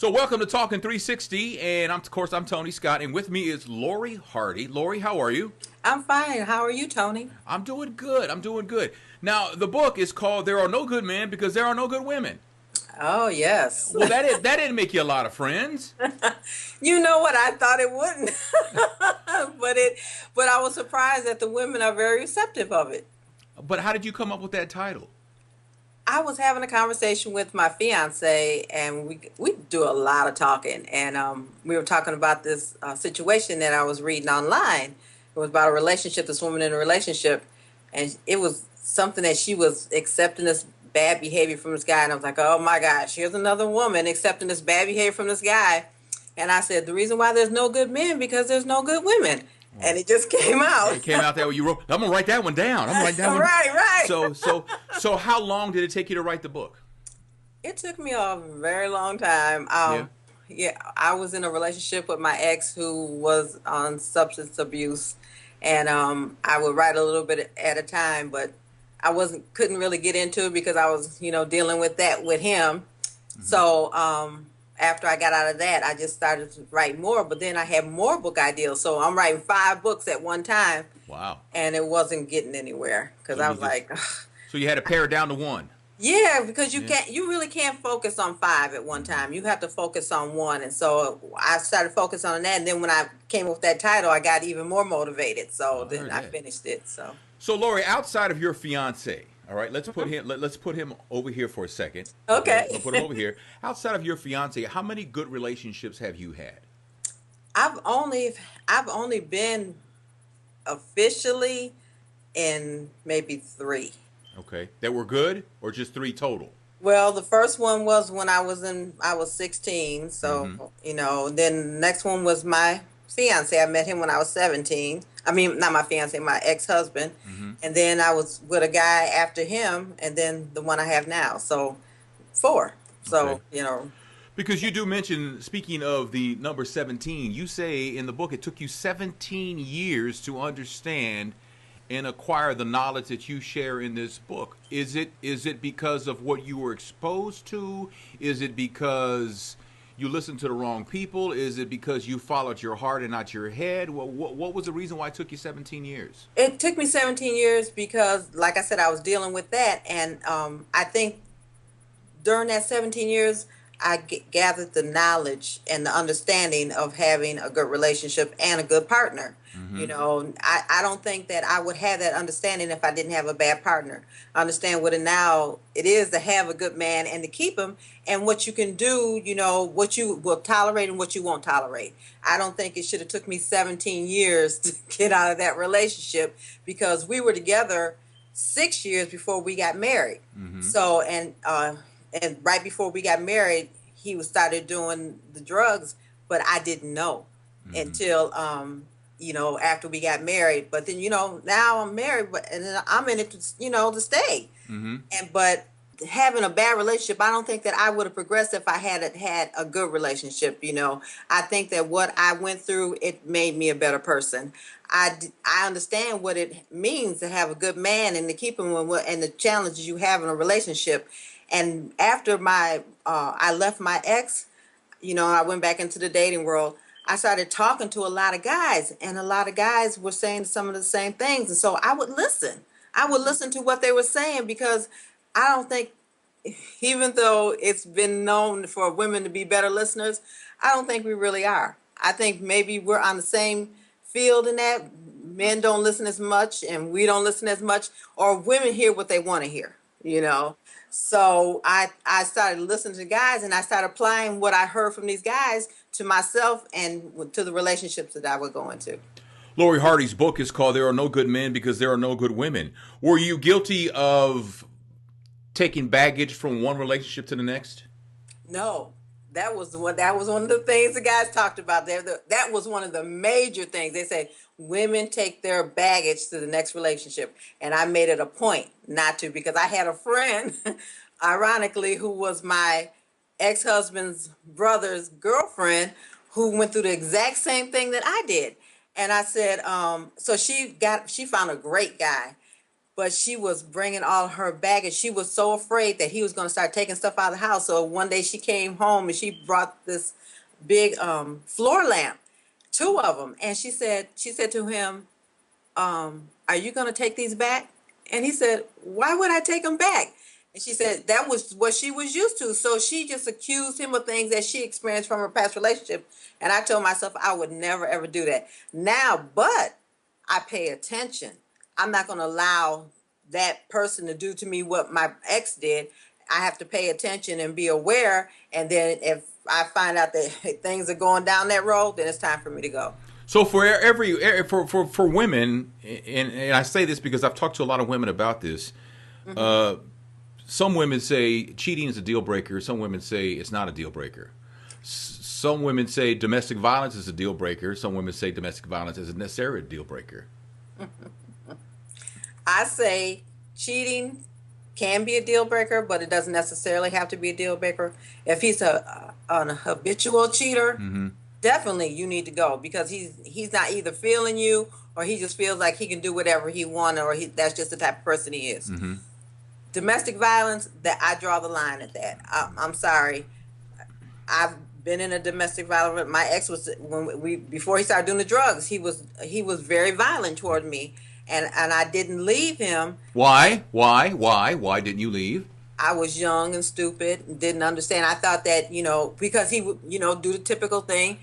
So welcome to Talking 360, and of course I'm Tony Scott, and with me is Lorie Hardy. Lorie, how are you? I'm fine. How are you, Tony? I'm doing good. I'm doing good. Now the book is called "There Are No Good Men Because There Are No Good Women." Oh, yes. Well, that didn't make you a lot of friends, You know what? I thought it wouldn't. but it but I was surprised that the women are very receptive of it. but how did you come up with that title? I was having a conversation with my fiance, and we do a lot of talking, and we were talking about this situation that I was reading online. It was about a relationship, this woman in a relationship, and it was something that she was accepting this bad behavior from this guy, and I was like, oh my gosh, here's another woman accepting this bad behavior from this guy. And I said, the reason why there's no good men because there's no good women. And it just came out. It came out that way. You wrote. I'm gonna write that one down. I'm gonna write that one. Right, right. So how long did it take you to write the book? It took me a very long time. Yeah. Yeah, I was in a relationship with my ex who was on substance abuse, and I would write a little bit at a time, but I couldn't really get into it because I was, dealing with that with him. So after I got out of that, I just started to write more, but then I had more book ideas. So I'm writing 5 books at one time, Wow. and it wasn't getting anywhere because So I you was just like, so you had to pare it down to one. yeah, because Yeah. you really can't focus on 5 at one time. You have to focus on one. And so I started focusing on that. And then when I came up with that title, I got even more motivated. So I then heard I that. finished it. So, So Lorie, outside of your fiance, all right, let's put him over here for a second. Okay, okay. we'll put him over here. Outside of your fiance, how many good relationships have you had? I've only I've only been officially in maybe 3. Okay, that were good, or just three total? Well, the first one was when I was 16. Mm-hmm. So, then the next one was my fiance. I met him when I was 17. I mean, not my fiance, my ex-husband. Mm-hmm. And then I was with a guy after him, and then the one I have now. So, 4. Okay. So, Because you do mention, speaking of the number 17, you say in the book it took you 17 years to understand and acquire the knowledge that you share in this book. Is it because of what you were exposed to? Is it because you listened to the wrong people? Is it because you followed your heart and not your head? What was the reason why it took you 17 years? it took me 17 years because, like I said, I was dealing with that. And I think during that 17 years, I gathered the knowledge and the understanding of having a good relationship and a good partner. Mm-hmm. I don't think that I would have that understanding if I didn't have a bad partner. I understand what it now it is to have a good man and to keep him, and what you can do, what you will tolerate and what you won't tolerate. I don't think it should have took me 17 years to get out of that relationship because we were together 6 years before we got married. Mm-hmm. So, and right before we got married, he was started doing the drugs, but I didn't know Mm-hmm. until after we got married. But then now I'm married, and then I'm in it to stay. Mm-hmm. But having a bad relationship, I don't think that I would have progressed if I had a good relationship. I think that what I went through, it made me a better person. I understand what it means to have a good man and to keep him, and the challenges you have in a relationship. And after I left my ex, I went back into the dating world. I started talking to a lot of guys, and a lot of guys were saying some of the same things. And so I would listen. I would listen to what they were saying because I don't think, even though it's been known for women to be better listeners, I don't think we really are. I think maybe we're on the same field in that men don't listen as much and we don't listen as much, or women hear what they want to hear. So I started listening to guys, and I started applying what I heard from these guys to myself and to the relationships that I would go into. Lorie Hardy's book is called "There Are No Good Men Because There Are No Good Women." Were you guilty of taking baggage from one relationship to the next? No, that was one of the things the guys talked about there. That was one of the major things. They said women take their baggage to the next relationship. And I made it a point not to, because I had a friend, ironically, who was my ex-husband's brother's girlfriend, who went through the exact same thing that I did. And I said, so she found a great guy. but she was bringing all her baggage. She was so afraid that he was going to start taking stuff out of the house. So one day she came home and she brought this big floor lamp, two of them, and she said to him, "Are you going to take these back?" And he said, "Why would I take them back?" And she said that was what she was used to. So she just accused him of things that she experienced from her past relationship. And I told myself I would never, ever do that. Now, but I pay attention. I'm not going to allow that person to do to me what my ex did. I have to pay attention and be aware. And then if I find out that things are going down that road, then it's time for me to go. So for women, and I say this because I've talked to a lot of women about this. Some women say cheating is a deal breaker. Some women say it's not a deal breaker. Some women say domestic violence is a deal breaker. Some women say domestic violence isn't necessarily a deal breaker. I say cheating can be a deal breaker, but it doesn't necessarily have to be a deal breaker. If he's an habitual cheater, definitely you need to go, because he's not either feeling you, or he just feels like he can do whatever he wants, or that's just the type of person he is. Domestic violence, that I draw the line at that. I'm sorry. I've been in a domestic violence. My ex was, before he started doing the drugs, he was very violent toward me, and I didn't leave him. Why didn't you leave? I was young and stupid and didn't understand. I thought that, because he would, do the typical thing,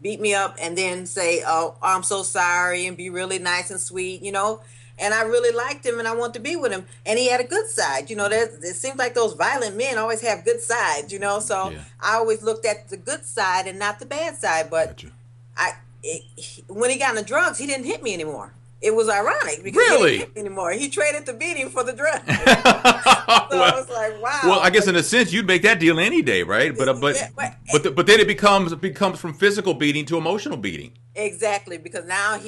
beat me up and then say, "Oh, I'm so sorry," and be really nice and sweet, And I really liked him and I wanted to be with him. And he had a good side. It seems like those violent men always have good sides, So yeah. I always looked at the good side and not the bad side. But gotcha. When he got into drugs, he didn't hit me anymore. It was ironic because he didn't hit me anymore. He traded the beating for the drugs. So I was like, wow. Well, I guess in a sense you'd make that deal any day, right? But then it becomes from physical beating to emotional beating. Exactly, because now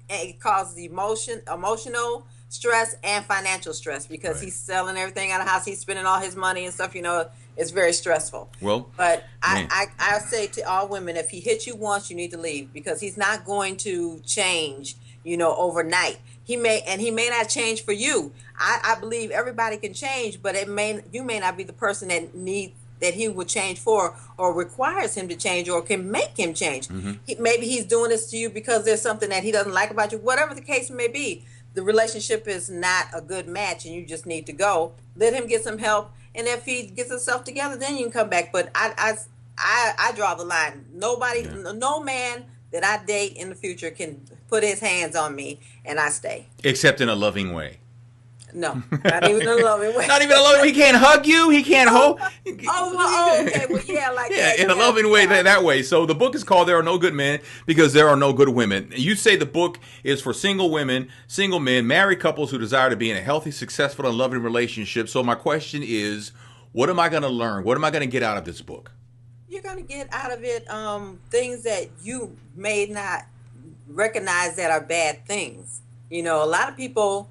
it causes emotional stress and financial stress, because he's selling everything out of the house. He's spending all his money and stuff. It's very stressful. Well, but I say to all women, if he hits you once, you need to leave, because he's not going to change, overnight. He may not change for you. I believe everybody can change, but you may not be the person that he would change for, or requires him to change, or can make him change. Maybe he's doing this to you because there's something that he doesn't like about you. Whatever the case may be, the relationship is not a good match, and you just need to go. Let him get some help, and if he gets himself together, then you can come back. But I draw the line. No man that I date in the future can put his hands on me and I stay. Except in a loving way. No, not even a loving way. Not even a loving way. He can't hug you. He can't hold. Okay. Well, yeah, like yeah, that. In a loving way, that way. So the book is called "There Are No Good Men Because There Are No Good Women." You say the book is for single women, single men, married couples who desire to be in a healthy, successful, and loving relationship. So my question is, what am I going to learn? What am I going to get out of this book? You're going to get out of it things that you may not recognize that are bad things. A lot of people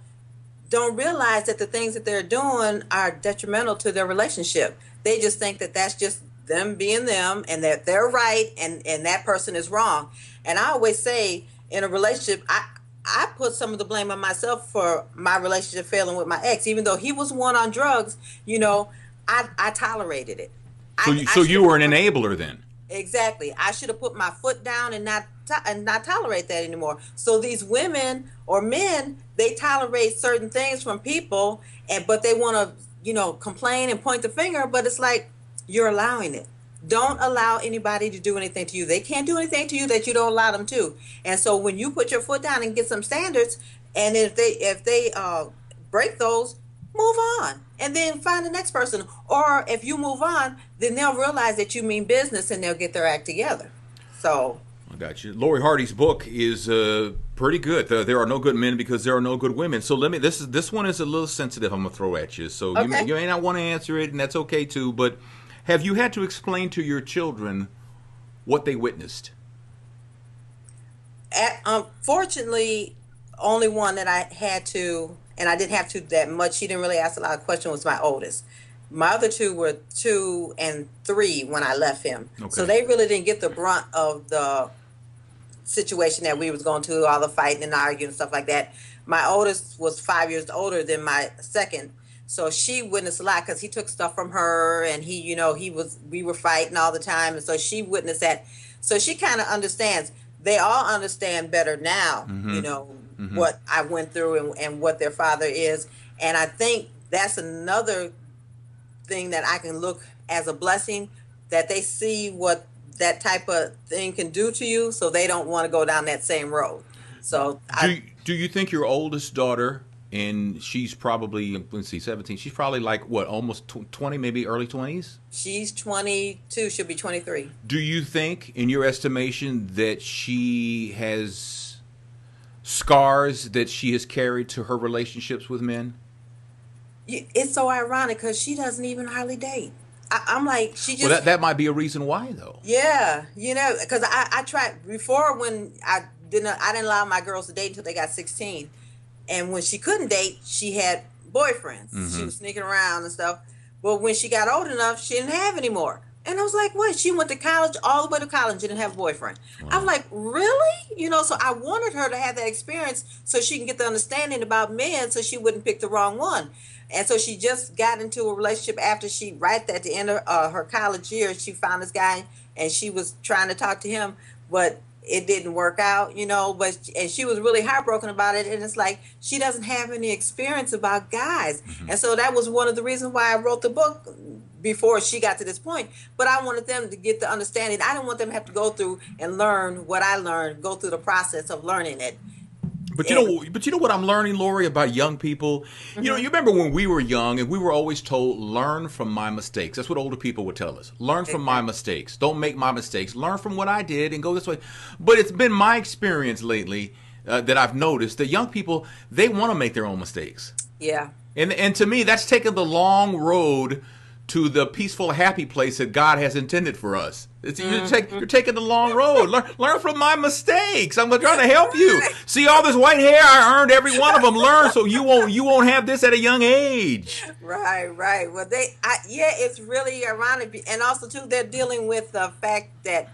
don't realize that the things that they're doing are detrimental to their relationship. They just think that that's just them being them, and that they're right and that person is wrong. And I always say, in a relationship, I put some of the blame on myself for my relationship failing with my ex. Even though he was one on drugs, I tolerated it. So you were an enabler then? Exactly. I should have put my foot down and not tolerate that anymore. So these women or men, they tolerate certain things from people, but they want to, complain and point the finger. But it's like, you're allowing it. Don't allow anybody to do anything to you. They can't do anything to you that you don't allow them to. And so when you put your foot down and get some standards, and if they break those, move on and then find the next person. Or if you move on, then they'll realize that you mean business and they'll get their act together. So I got you. Lorie Hardy's book is pretty good. There Are No Good Men Because There Are No Good Women. So this one is a little sensitive. I'm gonna throw at you. So okay. you may not want to answer it, and that's okay too. But have you had to explain to your children what they witnessed? Fortunately, only one that I had to. And I didn't have to that much. She didn't really ask a lot of questions. Was my oldest. My other two were 2 and 3 when I left him. Okay. So they really didn't get the brunt of the situation that we was going to, all the fighting and arguing and stuff like that. My oldest was 5 years older than my second. So she witnessed a lot because he took stuff from her, and we were fighting all the time. And so she witnessed that. So she kind of understands. They all understand better now, Mm-hmm. Mm-hmm. what I went through and what their father is. And I think that's another thing that I can look as a blessing, that they see what that type of thing can do to you, so they don't want to go down that same road. So Do you think your oldest daughter, and she's probably, let's see, 17, she's probably like what, almost 20, maybe early 20s? she's 22, she'll be 23. Do you think, in your estimation, that she has scars that she has carried to her relationships with men? It's so ironic because she doesn't even hardly date. I'm like, she Well, just, that might be a reason why, though. yeah, because I tried before, when I didn't allow my girls to date until they got 16. And when she couldn't date, she had boyfriends. She Mm-hmm. was sneaking around and stuff. But when she got old enough, she didn't have any more. And I was like, what? She went to college, all the way to college, and didn't have a boyfriend. I'm Wow. like, really? So I wanted her to have that experience so she can get the understanding about men, so she wouldn't pick the wrong one. And so she just got into a relationship after right at the end of her college years. She found this guy, and she was trying to talk to him, but it didn't work out, and she was really heartbroken about it. And it's like, she doesn't have any experience about guys. Mm-hmm. And so that was one of the reasons why I wrote the book before she got to this point. But I wanted them to get the understanding. I didn't want them to have to go through and learn what I learned, go through the process of learning it. But you know what I'm learning, Lorie, about young people? You remember when we were young and we were always told, learn from my mistakes. That's what older people would tell us. Learn from my mistakes. Don't make my mistakes. Learn from what I did and go this way. But it's been my experience lately that I've noticed that young people, they want to make their own mistakes. Yeah. And to me, that's taking the long road to the peaceful, happy place that God has intended for us. You're taking the long road. Learn from my mistakes. I'm trying to help you. See all this white hair? I earned every one of them. Learn so you won't have this at a young age. Right. Well, it's really ironic, and also too, they're dealing with the fact that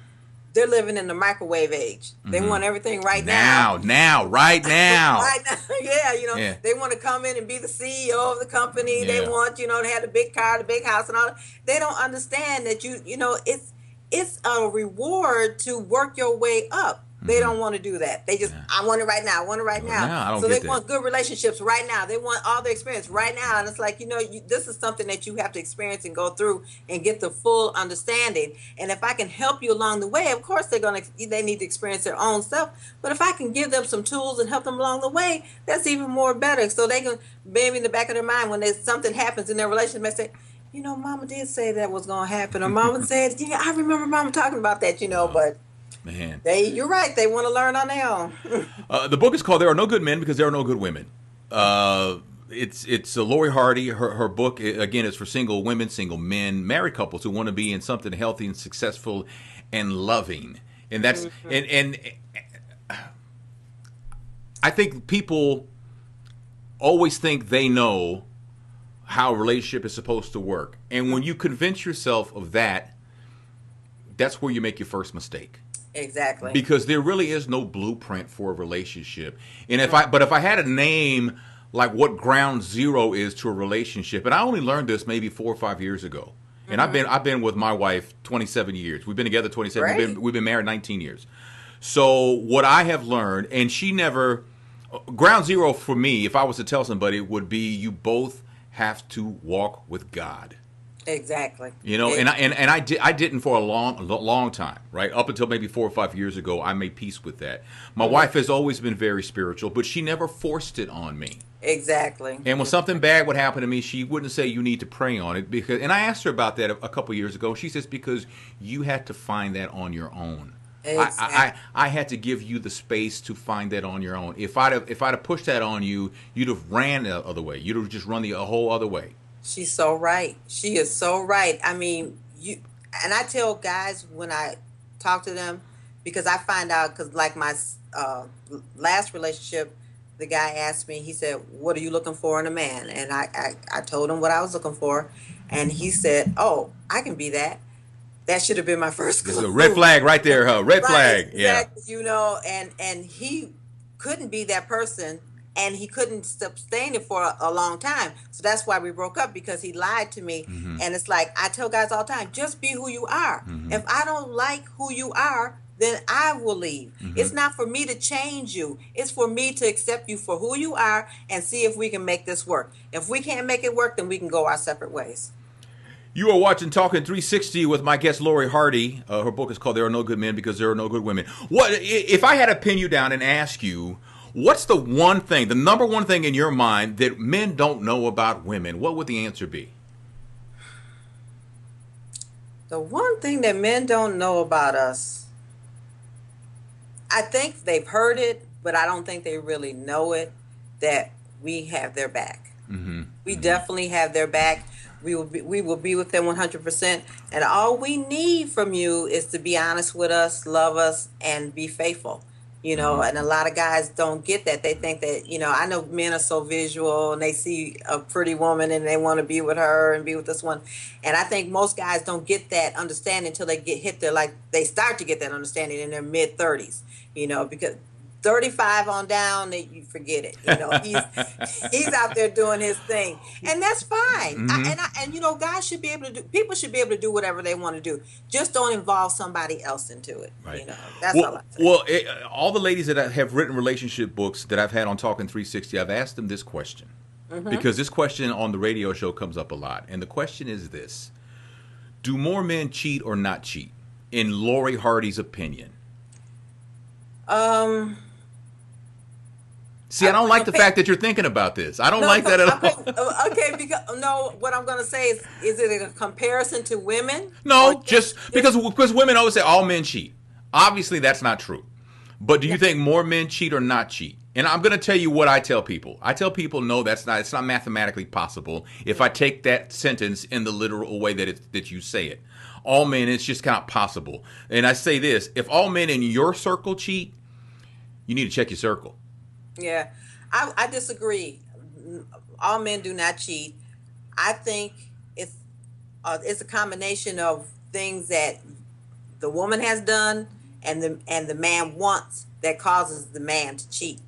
they're living in the microwave age. They want everything right now. Right now. Right now, yeah, Yeah. they want to come in and be the CEO of the company. Yeah. They want, to have the big car, the big house, and all. They don't understand that it's a reward to work your way up. They don't want to do that. They just, I want it right now. I want it right now. I don't So get they that. want good relationships right now. They want all the experience right now. And it's like, this is something that you have to experience and go through and get the full understanding. And if I can help you along the way, of course they need to experience their own stuff. But if I can give them some tools and help them along the way, that's even more better. So they can, maybe in the back of their mind, when something happens in their relationship, they say, Mama did say that was going to happen. Or Mama said, yeah, I remember Mama talking about that, but Man. you're right. They want to learn on their own. The book is called There Are No Good Men Because There Are No Good Women. It's Lorie Hardy. Her book, again, is for single women, single men, married couples who want to be in something healthy and successful and loving. And that's and I think people always think they know how a relationship is supposed to work. And when you convince yourself of that, that's where you make your first mistake. Exactly. Because there really is no blueprint for a relationship. And if I had a name like what ground zero is to a relationship, and I only learned this maybe 4 or 5 years ago. And I've been with my wife 27 years. We've been together 27. Right. We've been married 19 years. So what I have learned, and she never, ground zero for me, if I was to tell somebody, would be you both have to walk with God. Exactly. And I didn't for a long time, right? Up until maybe 4 or 5 years ago, I made peace with that. My wife has always been very spiritual, but she never forced it on me. Exactly. And when something bad would happen to me, she wouldn't say you need to pray on it and I asked her about that a couple years ago. She says because you had to find that on your own. Exactly. I had to give you the space to find that on your own. If I'd have pushed that on you, you'd have ran the other way. You'd have just run the whole other way. She's so right. She is so right. I mean, and I tell guys when I talk to them, because I find out, because like my last relationship, the guy asked me, he said, what are you looking for in a man? And I told him what I was looking for. And he said, oh, I can be that. That should have been my first clue. There's a red flag right there, huh? Red flag. Exactly, yeah. And he couldn't be that person and he couldn't sustain it for a long time. So that's why we broke up, because he lied to me. And it's like, I tell guys all the time, just be who you are. If I don't like who you are, then I will leave. It's not for me to change you. It's for me to accept you for who you are and see if we can make this work. If we can't make it work, then we can go our separate ways. You are watching Talking 360 with my guest Lorie Hardy. Her book is called "There Are No Good Men Because There Are No Good Women." What if I had to pin you down and ask you, what's the one thing, the number one thing in your mind that men don't know about women? What would the answer be? The one thing that men don't know about us, I think they've heard it, but I don't think they really know it, that we have their back. We definitely have their back. We will be with them 100%. And all we need from you is to be honest with us, love us, and be faithful. And a lot of guys don't get that. They think that, I know men are so visual, and they see a pretty woman and they want to be with her and be with this one. And I think most guys don't get that understanding until they get hit they start to get that understanding in their mid 30s, because 35 on down, you forget it. He's out there doing his thing, and that's fine. Guys should be able to do. People should be able to do whatever they want to do. Just don't involve somebody else into it. Right. That's all I say. Well, all the ladies that have written relationship books that I've had on Talking 360, I've asked them this question because this question on the radio show comes up a lot, and the question is this: do more men cheat or not cheat? In Lorie Hardy's opinion. See, I don't like the fact that you're thinking about this. I don't like that at all. Okay, because what I'm going to say is it a comparison to women? No, just because women always say all men cheat. Obviously, that's not true. But do you think more men cheat or not cheat? And I'm going to tell you what I tell people. I tell people, no, it's not mathematically possible if I take that sentence in the literal way that you say it. All men, it's just not possible. And I say this, if all men in your circle cheat, you need to check your circle. Yeah, I disagree. All men do not cheat. I think it's a combination of things that the woman has done and the man wants that causes the man to cheat.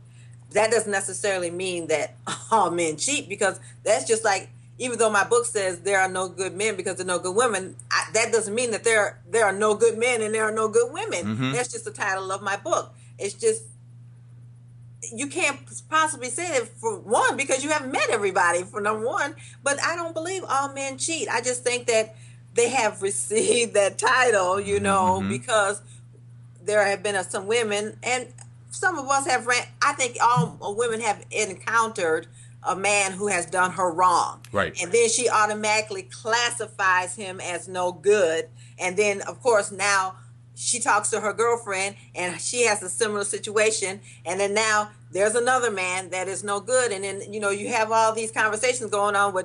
That doesn't necessarily mean that all men cheat, because that's just like, even though my book says there are no good men because there are no good women, that doesn't mean that there are no good men and there are no good women. That's just the title of my book. It's just, you can't possibly say that, for one, because you haven't met everybody, for number one. But I don't believe all men cheat. I just think that they have received that title, because there have been some women, and some of us have I think all women have encountered a man who has done her wrong. Right. And then she automatically classifies him as no good. And then, of course, now she talks to her girlfriend and she has a similar situation. And then now there's another man that is no good. And then, you have all these conversations going on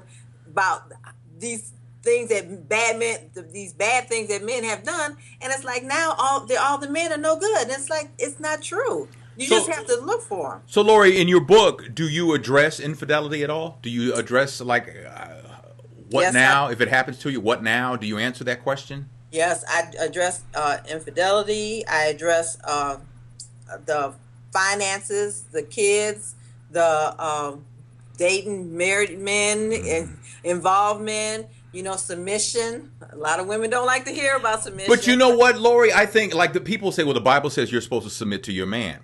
about these things that these bad things that men have done. And it's like, now all the men are no good. And it's like, it's not true. You just have to look for them. So, Lorie, in your book, do you address infidelity at all? Do you address, what now? If it happens to you, what now? Do you answer that question? Yes, I address infidelity. I address the finances, the kids, the dating married men, and involved men. Submission. A lot of women don't like to hear about submission. But you know what, Lorie? I think, the people say, well, the Bible says you're supposed to submit to your man.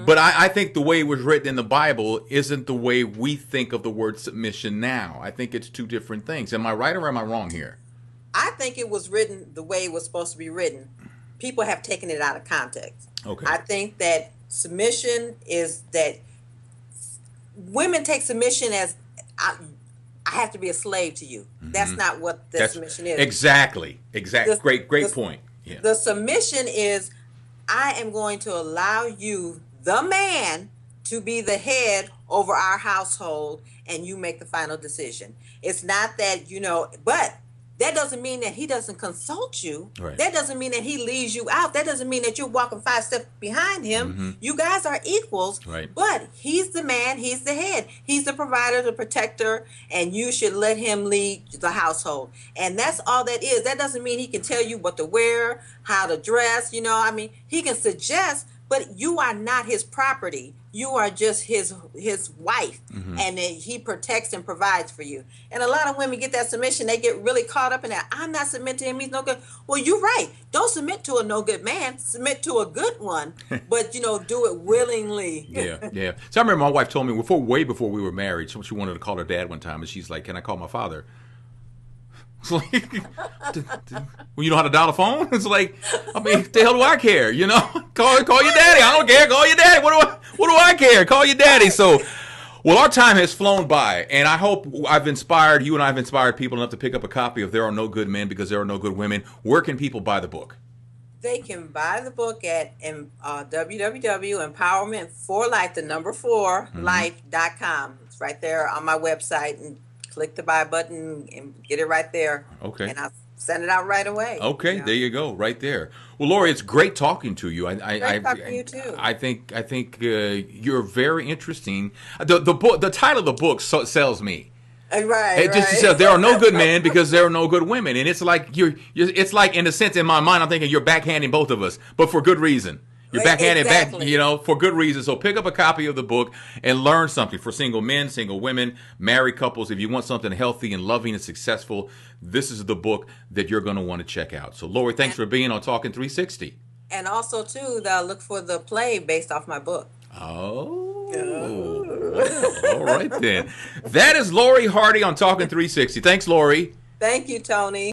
But I think the way it was written in the Bible isn't the way we think of the word submission now. I think it's two different things. Am I right or am I wrong here? I think it was written the way it was supposed to be written. People have taken it out of context. Okay. I think that submission is that women take submission as I have to be a slave to you. That's not what submission is. Exactly. Great point. Yeah. The submission is, I am going to allow you, the man, to be the head over our household, and you make the final decision. It's not that, but that doesn't mean that he doesn't consult you. Right. That doesn't mean that he leaves you out. That doesn't mean that you're walking 5 steps behind him. You guys are equals, right. But he's the man, he's the head. He's the provider, the protector, and you should let him lead the household. And that's all that is. That doesn't mean he can tell you what to wear, how to dress, he can suggest, but you are not his property. You are just his wife, and then he protects and provides for you. And a lot of women get that submission. They get really caught up in that. I'm not submitting to him. He's no good. Well, you're right. Don't submit to a no good man. Submit to a good one, but do it willingly. Yeah. So I remember my wife told me way before we were married, she wanted to call her dad one time, and she's like, "Can I call my father?" It's like, well, you know how to dial a phone? It's like, I mean, the hell do I care? Call your daddy. I don't care. Call your daddy. What do I care? Call your daddy. So, well, our time has flown by, and I hope you and I have inspired people enough to pick up a copy of There Are No Good Men Because There Are No Good Women. Where can people buy the book? They can buy the book at www.empowerment4life, the number 4 life.com. It's right there on my website, and click the buy button and get it right there. Okay. And I'll send it out right away. Okay, There you go, right there. Well, Lorie, it's great talking to you. Great talking to you too. I think you're very interesting. The title of the book sells me. Right. It just says there are no good men because there are no good women, and it's like it's like, in a sense, in my mind, I'm thinking you're backhanding both of us, but for good reason. You're backhanded back, for good reason. So pick up a copy of the book and learn something for single men, single women, married couples. If you want something healthy and loving and successful, this is the book that you're going to want to check out. So, Lorie, thanks for being on Talking 360. And also, too, look for the play based off my book. Oh. All right, then. That is Lorie Hardy on Talking 360. Thanks, Lorie. Thank you, Tony.